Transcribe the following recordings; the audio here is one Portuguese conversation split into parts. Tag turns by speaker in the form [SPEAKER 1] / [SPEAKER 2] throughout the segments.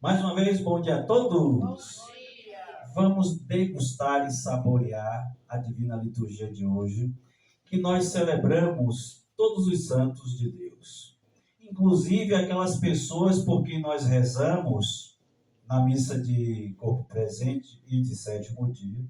[SPEAKER 1] Mais uma vez, bom dia a todos.
[SPEAKER 2] Bom dia.
[SPEAKER 1] Vamos degustar e saborear a divina liturgia de hoje, que nós celebramos todos os santos de Deus. Inclusive aquelas pessoas por quem nós rezamos na missa de corpo presente e de sétimo dia.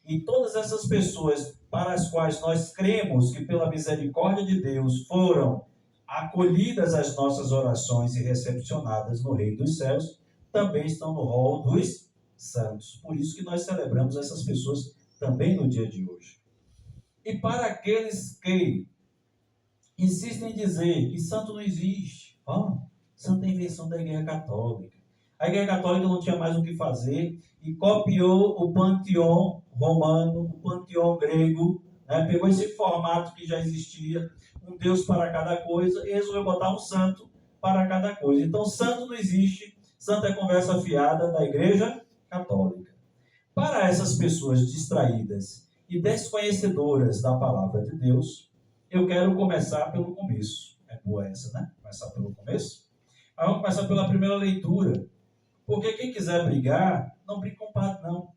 [SPEAKER 1] E todas essas pessoas para as quais nós cremos que pela misericórdia de Deus foram acolhidas as nossas orações e recepcionadas no Reino dos Céus, também estão no rol dos santos. Por isso que nós celebramos essas pessoas também no dia de hoje. E para aqueles que insistem em dizer que santo não existe, santo é invenção da Igreja Católica. A Igreja Católica não tinha mais o que fazer e copiou o panteão romano, o panteão grego, pegou esse formato que já existia, um Deus para cada coisa, e resolveu botar um santo para cada coisa. Então, santo não existe, santo é conversa fiada da Igreja Católica. Para essas pessoas distraídas e desconhecedoras da palavra de Deus, eu quero começar pelo começo. É boa essa, né? Começar pelo começo. Mas vamos começar pela primeira leitura. Porque quem quiser brigar, não briga com o padre, não.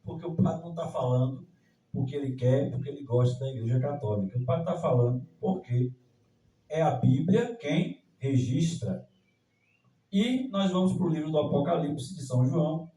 [SPEAKER 1] Porque o padre não está falando porque ele quer, porque ele gosta da Igreja Católica. O padre está falando porque é a Bíblia quem registra. E nós vamos para o livro do Apocalipse de São João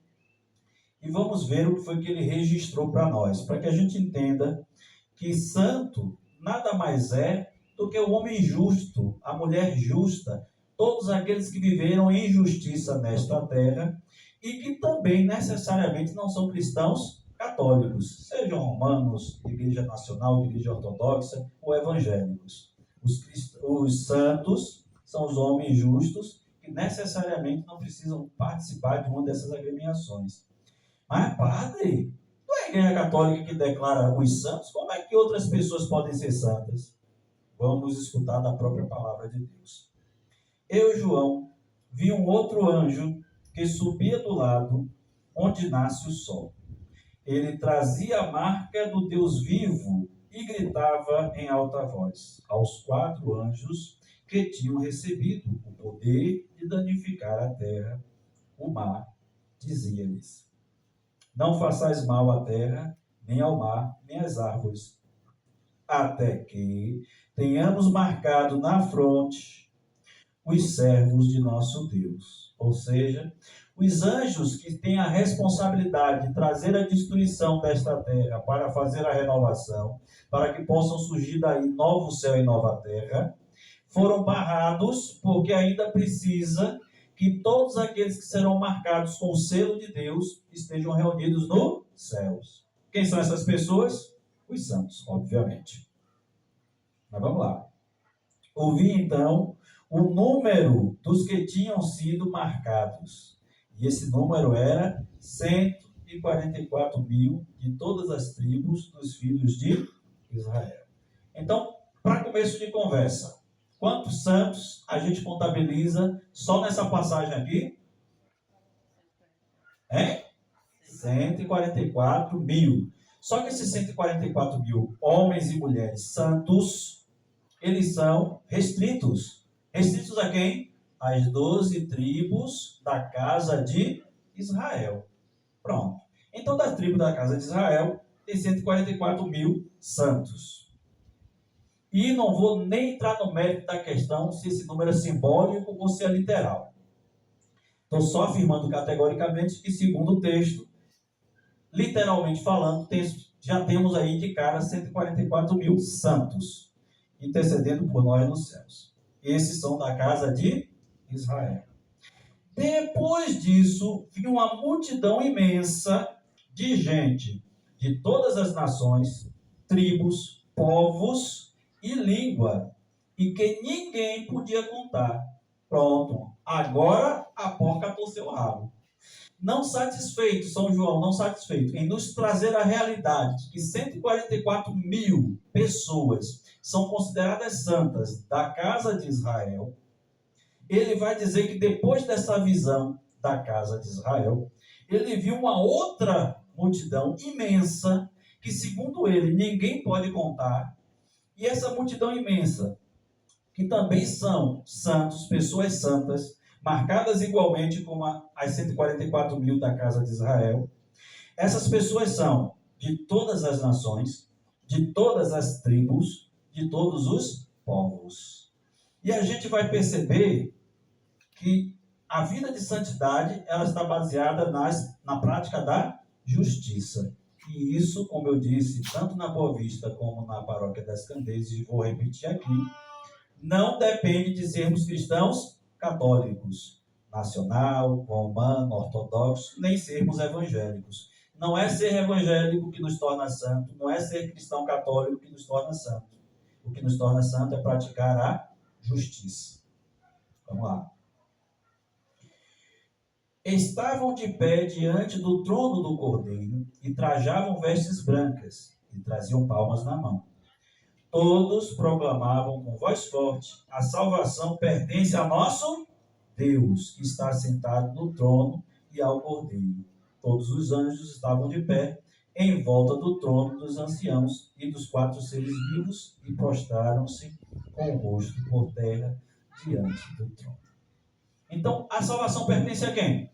[SPEAKER 1] e vamos ver o que foi que ele registrou para nós, para que a gente entenda que santo nada mais é do que o homem justo, a mulher justa, todos aqueles que viveram em justiça nesta terra e que também necessariamente não são cristãos católicos, sejam romanos, Igreja Nacional, Igreja Ortodoxa ou evangélicos. Os santos são os homens justos que necessariamente não precisam participar de uma dessas agremiações. Mas, padre, não é a Igreja Católica que declara os santos? Como é que outras pessoas podem ser santas? Vamos escutar da própria palavra de Deus. Eu, João, vi um outro anjo que subia do lado onde nasce o sol. Ele trazia a marca do Deus vivo e gritava em alta voz aos 4 anjos que tinham recebido o poder de danificar a terra, o mar, dizia-lhes: não façais mal à terra, nem ao mar, nem às árvores, até que tenhamos marcado na fronte os servos de nosso Deus. Ou seja, os anjos que têm a responsabilidade de trazer a destruição desta terra para fazer a renovação, para que possam surgir daí novo céu e nova terra, foram barrados porque ainda precisa que todos aqueles que serão marcados com o selo de Deus estejam reunidos nos céus. Quem são essas pessoas? Os santos, obviamente. Mas vamos lá. Ouvi então o número dos que tinham sido marcados. E esse número era 144 mil de todas as tribos dos filhos de Israel. Então, para começo de conversa, quantos santos a gente contabiliza só nessa passagem aqui? 144 mil. Só que esses 144 mil homens e mulheres santos, eles são restritos. Restritos a quem? As 12 tribos da casa de Israel. Pronto. Então, da tribo da casa de Israel, tem 144 mil santos. E não vou nem entrar no mérito da questão se esse número é simbólico ou se é literal. Estou só afirmando categoricamente que, segundo o texto, literalmente falando, já temos aí de cara 144 mil santos, intercedendo por nós nos céus. Esses são da casa de Israel. Depois disso, vinha uma multidão imensa de gente de todas as nações, tribos, povos e língua, e que ninguém podia contar. Pronto, agora a porca torceu o rabo. Não satisfeito, São João, não satisfeito em nos trazer a realidade de que 144 mil pessoas são consideradas santas da casa de Israel, ele vai dizer que depois dessa visão da casa de Israel, ele viu uma outra multidão imensa, que segundo ele ninguém pode contar, e essa multidão imensa, que também são santos, pessoas santas, marcadas igualmente como as 144 mil da casa de Israel. Essas pessoas são de todas as nações, de todas as tribos, de todos os povos. E a gente vai perceber que a vida de santidade ela está baseada na prática da justiça. E isso, como eu disse, tanto na Boa Vista como na Paróquia das Candeias, e vou repetir aqui, não depende de sermos cristãos católicos, nacional, romano, ortodoxo, nem sermos evangélicos. Não é ser evangélico que nos torna santo, não é ser cristão católico que nos torna santo. O que nos torna santo é praticar a justiça. Vamos lá. Estavam de pé diante do trono do Cordeiro e trajavam vestes brancas e traziam palmas na mão. Todos proclamavam com voz forte: a salvação pertence a nosso Deus, que está sentado no trono, e ao Cordeiro. Todos os anjos estavam de pé em volta do trono dos anciãos e dos 4 seres vivos e prostraram-se com o rosto por terra diante do trono. Então, a salvação pertence a quem?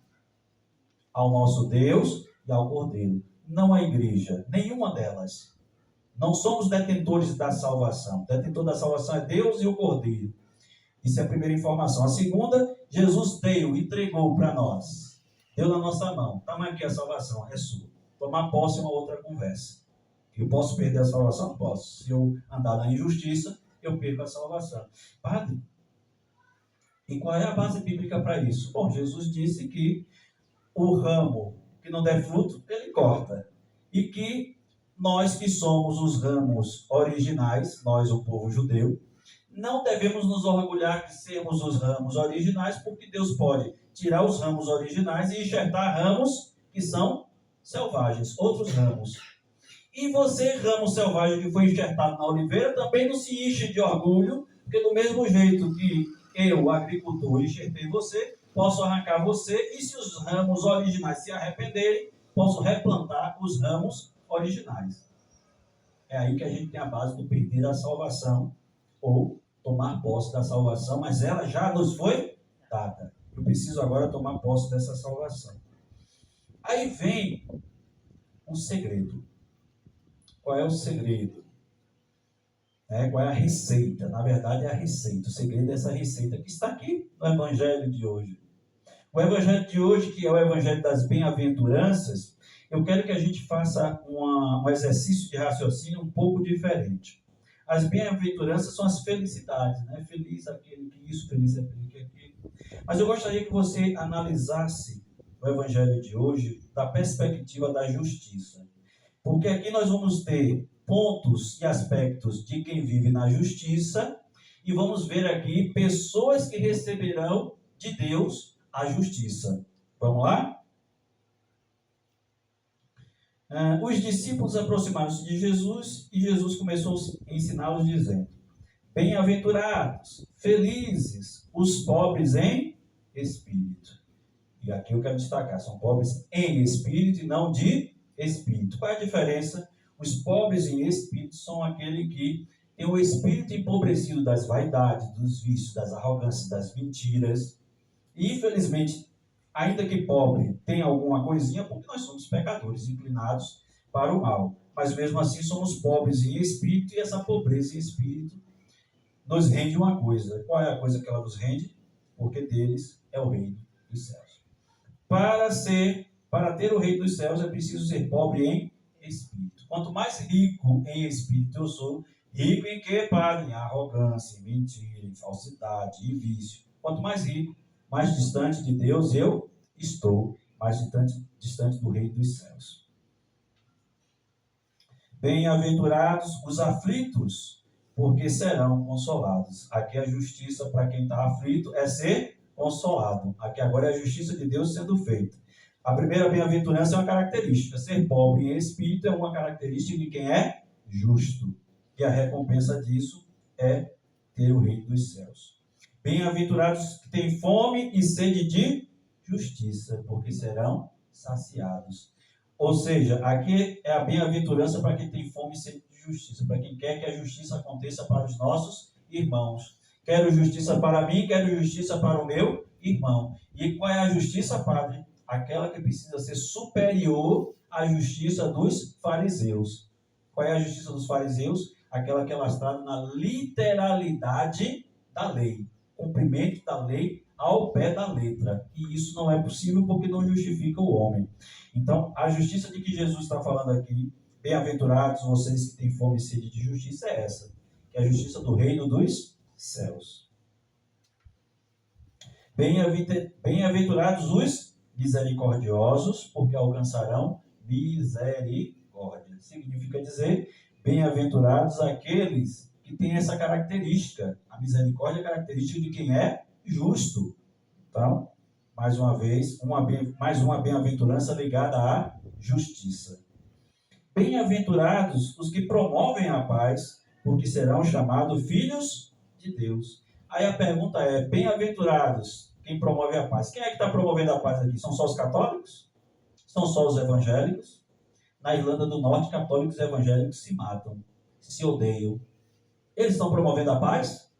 [SPEAKER 1] Ao nosso Deus e ao Cordeiro. Não à igreja, nenhuma delas. Não somos detentores da salvação. O detentor da salvação é Deus e o Cordeiro. Isso é a primeira informação. A segunda, Jesus deu, entregou para nós. Deu na nossa mão. Toma aqui a salvação, é sua. Tomar posse é uma outra conversa. Eu posso perder a salvação? Posso. Se eu andar na injustiça, eu perco a salvação. Padre, e qual é a base bíblica para isso? Bom, Jesus disse que o ramo que não der fruto, ele corta. E que nós que somos os ramos originais, nós o povo judeu, não devemos nos orgulhar de sermos os ramos originais, porque Deus pode tirar os ramos originais e enxertar ramos que são selvagens, outros ramos. E você, ramo selvagem que foi enxertado na oliveira, também não se enche de orgulho, porque do mesmo jeito que eu, agricultor, enxertei você, posso arrancar você, e se os ramos originais se arrependerem, posso replantar os ramos originais. É aí que a gente tem a base do perder a salvação, ou tomar posse da salvação, mas ela já nos foi dada. Eu preciso agora tomar posse dessa salvação. Aí vem um segredo. Qual é o segredo? Qual é a receita? Na verdade é a receita. O segredo é essa receita que está aqui no Evangelho de hoje. O Evangelho de hoje, que é o Evangelho das Bem-aventuranças, eu quero que a gente faça um exercício de raciocínio um pouco diferente. As bem-aventuranças são as felicidades, né? Feliz aquele que isso, feliz aquele que aquilo. Mas eu gostaria que você analisasse o Evangelho de hoje da perspectiva da justiça. Porque aqui nós vamos ter pontos e aspectos de quem vive na justiça e vamos ver aqui pessoas que receberão de Deus a justiça. Vamos lá? Os discípulos aproximaram-se de Jesus e Jesus começou a ensiná-los dizendo: bem-aventurados, felizes, os pobres em espírito. E aqui eu quero destacar, são pobres em espírito e não de espírito. Qual é a diferença? Os pobres em espírito são aqueles que têm o espírito empobrecido das vaidades, dos vícios, das arrogâncias, das mentiras. E infelizmente, ainda que pobre, tem alguma coisinha, porque nós somos pecadores, inclinados para o mal. Mas mesmo assim somos pobres em espírito, e essa pobreza em espírito nos rende uma coisa. Qual é a coisa que ela nos rende? Porque deles é o reino dos céus. Para ter o reino dos céus é preciso ser pobre em espírito. Quanto mais rico em espírito eu sou, rico em quê, Padre? Em arrogância, em mentira, em falsidade, em vício. Quanto mais rico, mais distante de Deus eu estou, mais distante do reino dos céus. Bem-aventurados os aflitos, porque serão consolados. Aqui a justiça para quem está aflito é ser consolado. Aqui agora é a justiça de Deus sendo feita. A primeira bem-aventurança é uma característica. Ser pobre em espírito é uma característica de quem é justo. E a recompensa disso é ter o reino dos céus. Bem-aventurados que têm fome e sede de justiça, porque serão saciados. Ou seja, aqui é a bem-aventurança para quem tem fome e sede de justiça, para quem quer que a justiça aconteça para os nossos irmãos. Quero justiça para mim, quero justiça para o meu irmão. E qual é a justiça, padre? Aquela que precisa ser superior à justiça dos fariseus. Qual é a justiça dos fariseus? Aquela que é lastrada na literalidade da lei. Cumprimento da lei ao pé da letra. E isso não é possível porque não justifica o homem. Então, a justiça de que Jesus está falando aqui, bem-aventurados vocês que têm fome e sede de justiça, é essa, que é a justiça do reino dos céus. Bem-aventurados os misericordiosos, porque alcançarão misericórdia. Significa dizer, bem-aventurados aqueles que têm essa característica. A misericórdia é característica de quem é justo. Então, mais uma vez, mais uma bem-aventurança ligada à justiça. Bem-aventurados os que promovem a paz, porque serão chamados filhos de Deus. Aí a pergunta é, bem-aventurados quem promove a paz. Quem é que está promovendo a paz aqui? São só os católicos? São só os evangélicos? Na Irlanda do Norte, católicos e evangélicos se matam, se odeiam. Eles estão promovendo a paz?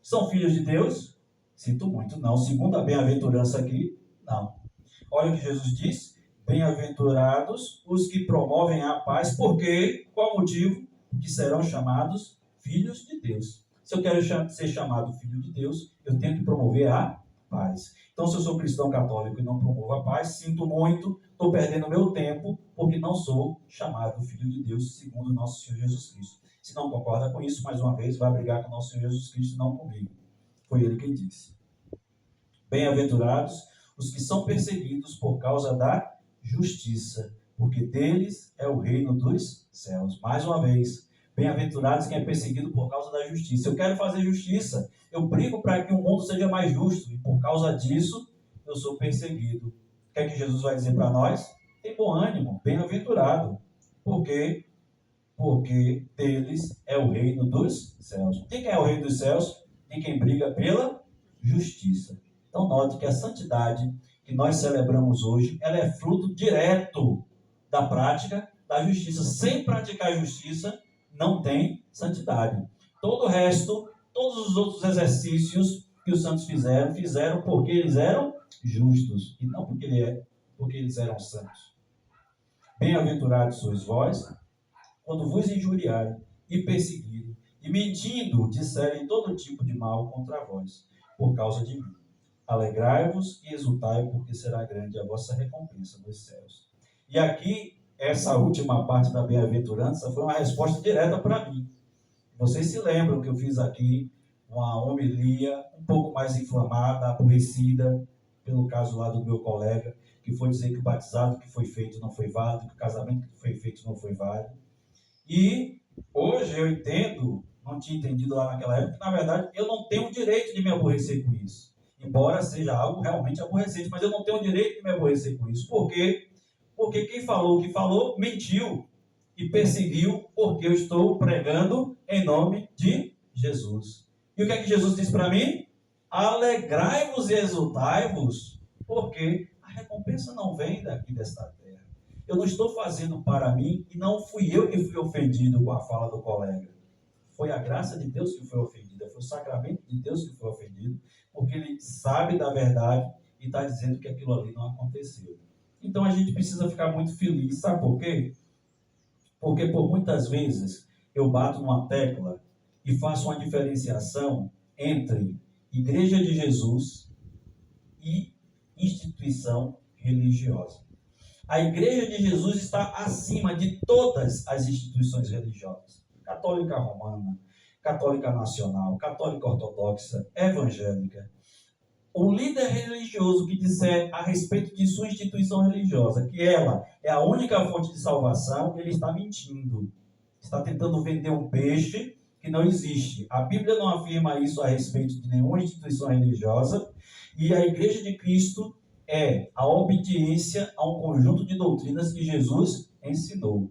[SPEAKER 1] São filhos de Deus? Sinto muito, não. Segundo a bem-aventurança aqui, não. Olha o que Jesus diz. Bem-aventurados os que promovem a paz, porque, qual motivo? Que serão chamados filhos de Deus. Se eu quero ser chamado filho de Deus, eu tenho que promover a paz. Então, se eu sou cristão católico e não promovo a paz, sinto muito, estou perdendo meu tempo, porque não sou chamado filho de Deus, segundo o nosso Senhor Jesus Cristo. Se não concorda com isso, mais uma vez, vai brigar com o nosso Senhor Jesus Cristo, não comigo. Foi ele quem disse. Bem-aventurados os que são perseguidos por causa da justiça, porque deles é o reino dos céus. Mais uma vez, bem-aventurados quem é perseguido por causa da justiça. Eu quero fazer justiça, eu brigo para que o mundo seja mais justo, e por causa disso, eu sou perseguido. O que é que Jesus vai dizer para nós? Tem bom ânimo, bem-aventurado. Por quê? Porque deles é o reino dos céus. De quem é o reino dos céus? De quem briga pela justiça. Então note que a santidade que nós celebramos hoje, ela é fruto direto da prática da justiça. Sem praticar justiça, não tem santidade. Todo o resto, todos os outros exercícios que os santos fizeram porque eles eram justos, e não porque eles eram santos. Bem-aventurados sois vós, quando vos injuriarem e perseguirem, e mentindo disserem todo tipo de mal contra vós, por causa de mim. Alegrai-vos e exultai, porque será grande a vossa recompensa nos céus. E aqui, essa última parte da bem-aventurança foi uma resposta direta para mim. Vocês se lembram que eu fiz aqui uma homilia um pouco mais inflamada, aborrecida, pelo caso lá do meu colega, que foi dizer que o batizado que foi feito não foi válido, que o casamento que foi feito não foi válido. E hoje eu entendo, não tinha entendido lá naquela época, que na verdade eu não tenho o direito de me aborrecer com isso. Embora seja algo realmente aborrecente, mas eu não tenho o direito de me aborrecer com isso. Por quê? Porque quem falou o que falou, mentiu e perseguiu, porque eu estou pregando em nome de Jesus. E o que é que Jesus diz para mim? Alegrai-vos e exultai-vos, porque a recompensa não vem daqui desta terra. Eu não estou fazendo para mim, e não fui eu que fui ofendido com a fala do colega. Foi a graça de Deus que foi ofendida, foi o sacramento de Deus que foi ofendido, porque ele sabe da verdade e está dizendo que aquilo ali não aconteceu. Então a gente precisa ficar muito feliz, sabe por quê? Porque por muitas vezes eu bato numa tecla e faço uma diferenciação entre Igreja de Jesus e instituição religiosa. A Igreja de Jesus está acima de todas as instituições religiosas. Católica romana, católica nacional, católica ortodoxa, evangélica. O líder religioso que disser a respeito de sua instituição religiosa que ela é a única fonte de salvação, ele está mentindo. Está tentando vender um peixe que não existe. A Bíblia não afirma isso a respeito de nenhuma instituição religiosa, e a Igreja de Cristo é a obediência a um conjunto de doutrinas que Jesus ensinou.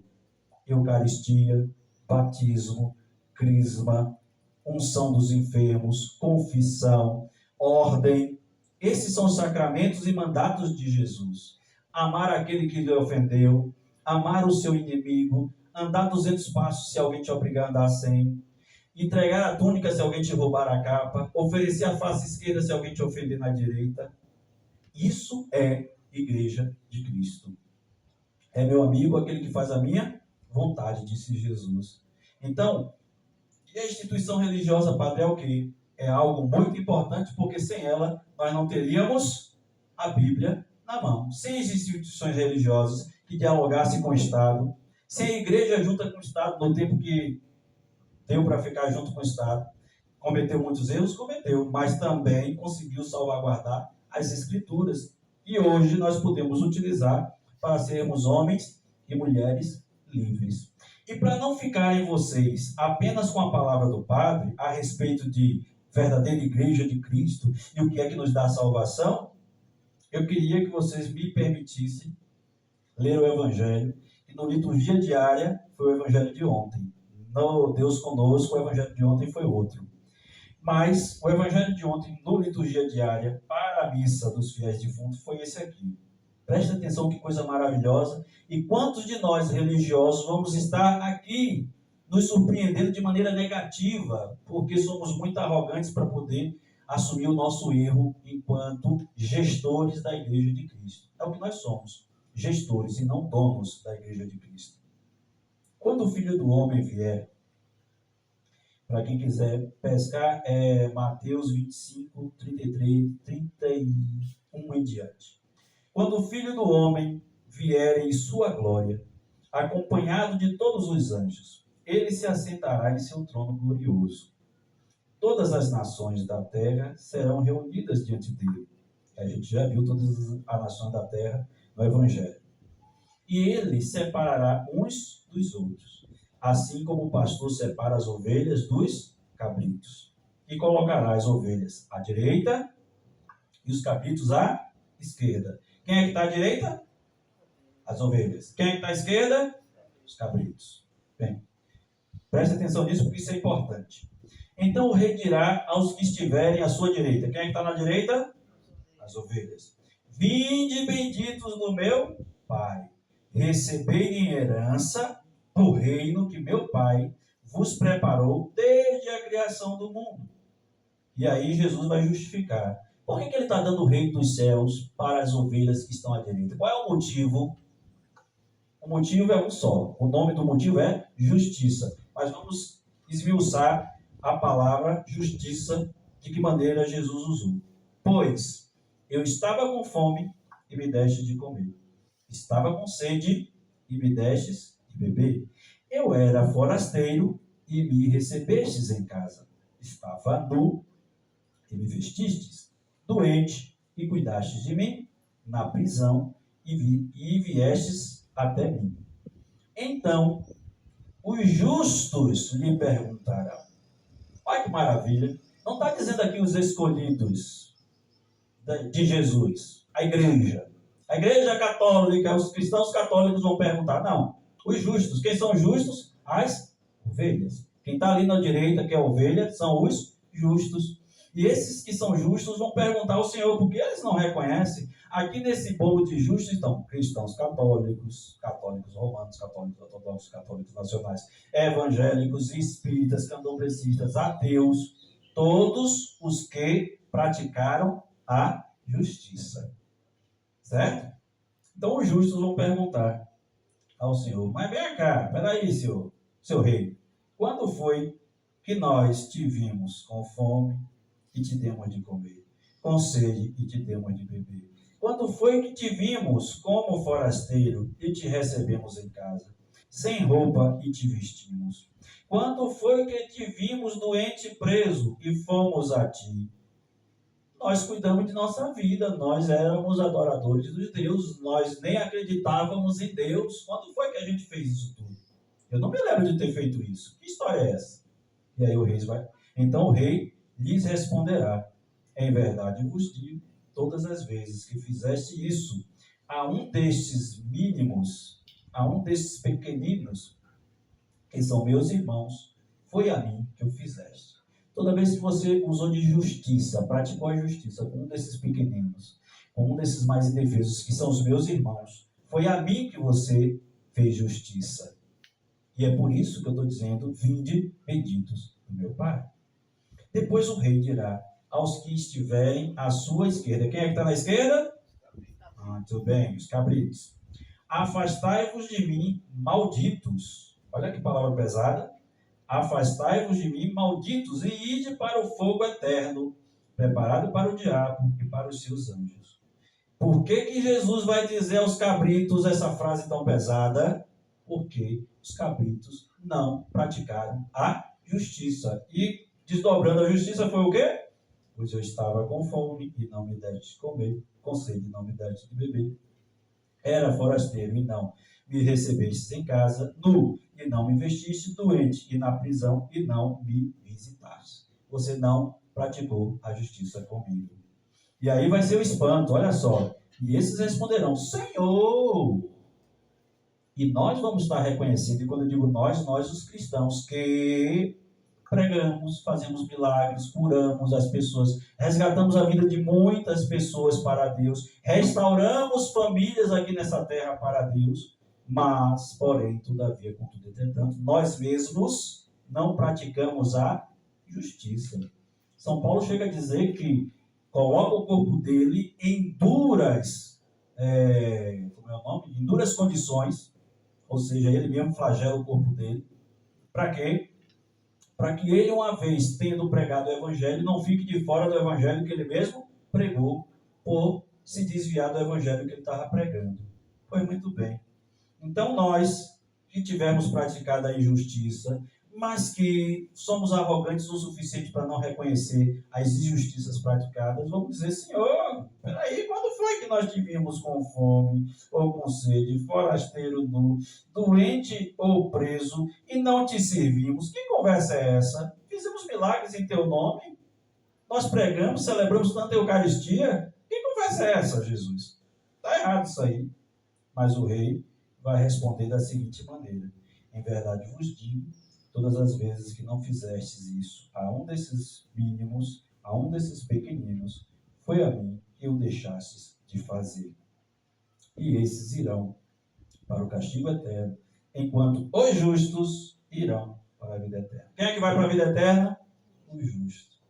[SPEAKER 1] Eucaristia, batismo, crisma, unção dos enfermos, confissão, ordem. Esses são os sacramentos e mandatos de Jesus. Amar aquele que lhe ofendeu, amar o seu inimigo, andar 200 passos se alguém te obrigar a andar 100, entregar a túnica se alguém te roubar a capa, oferecer a face esquerda se alguém te ofender na direita. Isso é igreja de Cristo. É meu amigo aquele que faz a minha vontade, disse Jesus. Então, e a instituição religiosa, padre, é o quê? É algo muito importante, porque sem ela nós não teríamos a Bíblia na mão. Sem as instituições religiosas que dialogassem com o Estado, sem a igreja junta com o Estado, no tempo que deu para ficar junto com o Estado, cometeu muitos erros, cometeu, mas também conseguiu salvaguardar as Escrituras. E hoje nós podemos utilizar para sermos homens e mulheres livres. E para não ficarem vocês apenas com a palavra do Padre a respeito de verdadeira igreja de Cristo e o que é que nos dá salvação, eu queria que vocês me permitissem ler o Evangelho, que no liturgia diária foi o Evangelho de ontem. No Deus Conosco, o Evangelho de ontem foi outro. Mas o Evangelho de ontem, no liturgia diária, para a missa dos fiéis defuntos, foi esse aqui. Preste atenção, que coisa maravilhosa. E quantos de nós religiosos vamos estar aqui nos surpreendendo de maneira negativa, porque somos muito arrogantes para poder assumir o nosso erro enquanto gestores da Igreja de Cristo. É o que nós somos, gestores e não donos da Igreja de Cristo. Quando o Filho do Homem vier, para quem quiser pescar, é Mateus 25, 33, 31 em diante. Quando o Filho do Homem vier em sua glória, acompanhado de todos os anjos, ele se assentará em seu trono glorioso. Todas as nações da terra serão reunidas diante dele. A gente já viu todas as nações da terra no Evangelho. E ele separará uns dos outros, assim como o pastor separa as ovelhas dos cabritos. E colocará as ovelhas à direita e os cabritos à esquerda. Quem é que está à direita? As ovelhas. Quem é que está à esquerda? Os cabritos. Bem, preste atenção nisso, porque isso é importante. Então o rei dirá aos que estiverem à sua direita. Quem é que está na direita? As ovelhas. Vinde benditos do meu Pai. Recebei em herança o reino que meu Pai vos preparou desde a criação do mundo. E aí Jesus vai justificar. Por que ele está dando o reino dos céus para as ovelhas que estão à direita? Qual é o motivo? O motivo é um só. O nome do motivo é justiça. Mas vamos esmiuçar a palavra justiça, de que maneira Jesus usou. Pois eu estava com fome e me deste de comer. Estava com sede e me destes de beber. Eu era forasteiro e me recebestes em casa. Estava nu e me vestistes. Doente e cuidastes de mim. Na prisão e viestes até mim. Então os justos lhe perguntarão. Olha que maravilha. Não está dizendo aqui os escolhidos de Jesus, a igreja. A igreja católica, os cristãos católicos vão perguntar. Não, os justos. Quem são os justos? As ovelhas. Quem está ali na direita, que é a ovelha, são os justos. E esses que são justos vão perguntar ao Senhor, porque eles não reconhecem. Aqui nesse bolo de justos estão cristãos católicos, católicos romanos, católicos ortodoxos, católicos nacionais, evangélicos, espíritas, candomblecistas, ateus, todos os que praticaram a justiça. Certo? Então os justos vão perguntar ao Senhor, mas vem cá, peraí, seu rei, quando foi que nós te vimos com fome e te demos de comer, com sede e te demos de beber? Quando foi que te vimos como forasteiro e te recebemos em casa, sem roupa e te vestimos? Quando foi que te vimos doente preso e fomos a ti? Nós cuidamos de nossa vida, nós éramos adoradores dos deuses, nós nem acreditávamos em Deus. Quando foi que a gente fez isso tudo? Eu não me lembro de ter feito isso. Que história é essa? E aí o rei vai. Então o rei lhes responderá: em verdade vos digo, todas as vezes que fizeste isso a um destes mínimos, a um destes pequeninos, que são meus irmãos, foi a mim que o fizeste. Toda vez que você usou de justiça, praticou a justiça com um desses pequeninos, com um desses mais indefesos, que são os meus irmãos, foi a mim que você fez justiça. E é por isso que eu estou dizendo, vinde benditos do meu Pai. Depois o rei dirá aos que estiverem à sua esquerda. Quem é que está na esquerda? Muito bem, os cabritos. Afastai-vos de mim, malditos. Olha que palavra pesada. Afastai-vos de mim, malditos, e ide para o fogo eterno, preparado para o diabo e para os seus anjos. Por que Jesus vai dizer aos cabritos essa frase tão pesada? Porque os cabritos não praticaram a justiça. E desdobrando a justiça foi o quê? Pois eu estava com fome e não me deste de comer, com sede e não me deste de beber. Era forasteiro e não me recebestes em casa, nu e não me vestiste, doente e na prisão e não me visitaste. Você não praticou a justiça comigo. E aí vai ser o espanto, olha só. E esses responderão, Senhor. E nós vamos estar reconhecendo, e quando eu digo nós os cristãos, que pregamos, fazemos milagres, curamos as pessoas, resgatamos a vida de muitas pessoas para Deus, restauramos famílias aqui nessa terra para Deus, mas, porém, todavia, contudo, entretanto, nós mesmos não praticamos a justiça. São Paulo chega a dizer que coloca o corpo dele em duras, como é o nome? Em duras condições, ou seja, ele mesmo flagela o corpo dele. Para quê? Para que ele, uma vez tendo pregado o evangelho, não fique de fora do evangelho que ele mesmo pregou, por se desviar do evangelho que ele estava pregando. Foi muito bem. Então nós, que tivemos praticado a injustiça, mas que somos arrogantes o suficiente para não reconhecer as injustiças praticadas, vamos dizer, Senhor, peraí, quando foi que nós te vimos com fome, ou com sede, forasteiro nu, doente ou preso, e não te servimos? Que conversa é essa? Fizemos milagres em teu nome, nós pregamos, celebramos tanta Eucaristia, que conversa é essa, Jesus? Está errado isso aí. Mas o rei vai responder da seguinte maneira: em verdade vos digo, todas as vezes que não fizestes isso a um desses mínimos, a um desses pequeninos, foi a mim que o deixastes de fazer. E esses irão para o castigo eterno, enquanto os justos irão para a vida eterna. Quem é que vai para a vida eterna? Os justos.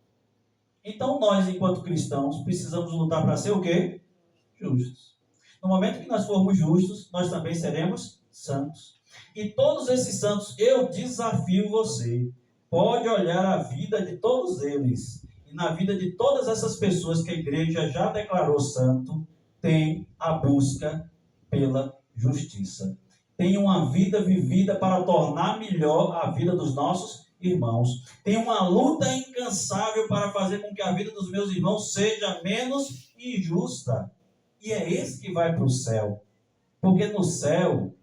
[SPEAKER 1] Então nós, enquanto cristãos, precisamos lutar para ser o quê? Justos. No momento que nós formos justos, nós também seremos santos. E todos esses santos, eu desafio você, pode olhar a vida de todos eles, e na vida de todas essas pessoas que a igreja já declarou santo, tem a busca pela justiça. Tem uma vida vivida para tornar melhor a vida dos nossos irmãos. Tem uma luta incansável para fazer com que a vida dos meus irmãos seja menos injusta. E é esse que vai para o céu. Porque no céu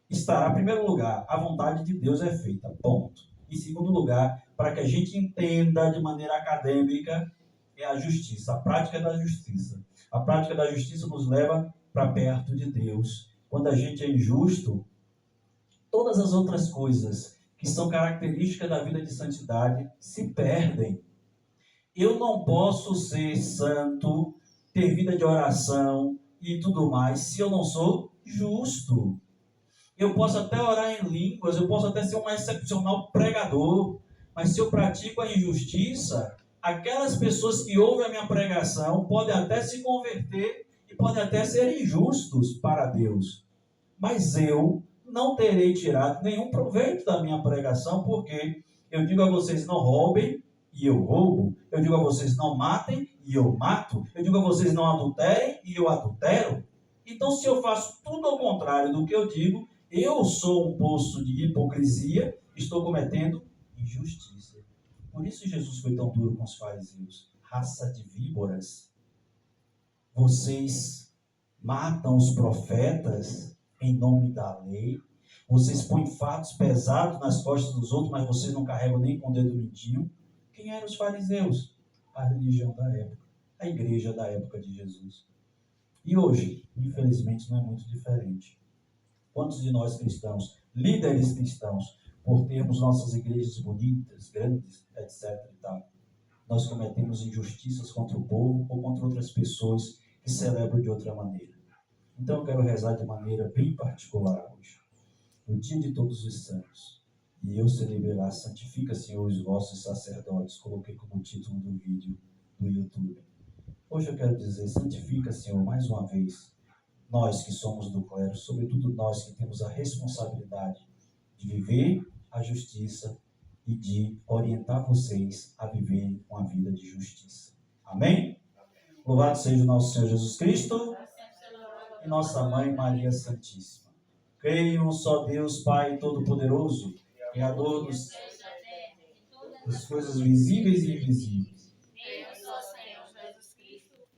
[SPEAKER 1] estará, em primeiro lugar, a vontade de Deus é feita, ponto. Em segundo lugar, para que a gente entenda de maneira acadêmica, é a justiça, a prática da justiça. A prática da justiça nos leva para perto de Deus. Quando a gente é injusto, todas as outras coisas que são características da vida de santidade se perdem. Eu não posso ser santo, ter vida de oração e tudo mais, se eu não sou justo. Eu posso até orar em línguas, eu posso até ser um excepcional pregador, mas se eu pratico a injustiça, aquelas pessoas que ouvem a minha pregação podem até se converter e podem até ser injustos para Deus. Mas eu não terei tirado nenhum proveito da minha pregação, porque eu digo a vocês, não roubem, e eu roubo. Eu digo a vocês, não matem, e eu mato. Eu digo a vocês, não adulterem, e eu adultero. Então, se eu faço tudo ao contrário do que eu digo, eu sou um poço de hipocrisia, estou cometendo injustiça. Por isso Jesus foi tão duro com os fariseus. Raça de víboras. Vocês matam os profetas em nome da lei. Vocês põem fatos pesados nas costas dos outros, mas vocês não carregam nem com o dedo mindinho. Quem eram os fariseus? A religião da época, a igreja da época de Jesus. E hoje, infelizmente, não é muito diferente. Quantos de nós cristãos, líderes cristãos, por termos nossas igrejas bonitas, grandes, etc. e tal, nós cometemos injustiças contra o povo ou contra outras pessoas que celebram de outra maneira. Então eu quero rezar de maneira bem particular hoje, no dia de todos os santos. E eu celebrará, santifica, Senhor, os vossos sacerdotes. Coloquei como título do vídeo do YouTube. Hoje eu quero dizer, santifica, Senhor, mais uma vez, nós que somos do clero, sobretudo nós que temos a responsabilidade de viver a justiça e de orientar vocês a viver uma vida de justiça. Amém? Louvado seja o nosso Senhor Jesus Cristo e nossa Mãe Maria Santíssima. Creio em um só Deus, Pai Todo-Poderoso, Criador das coisas visíveis e invisíveis,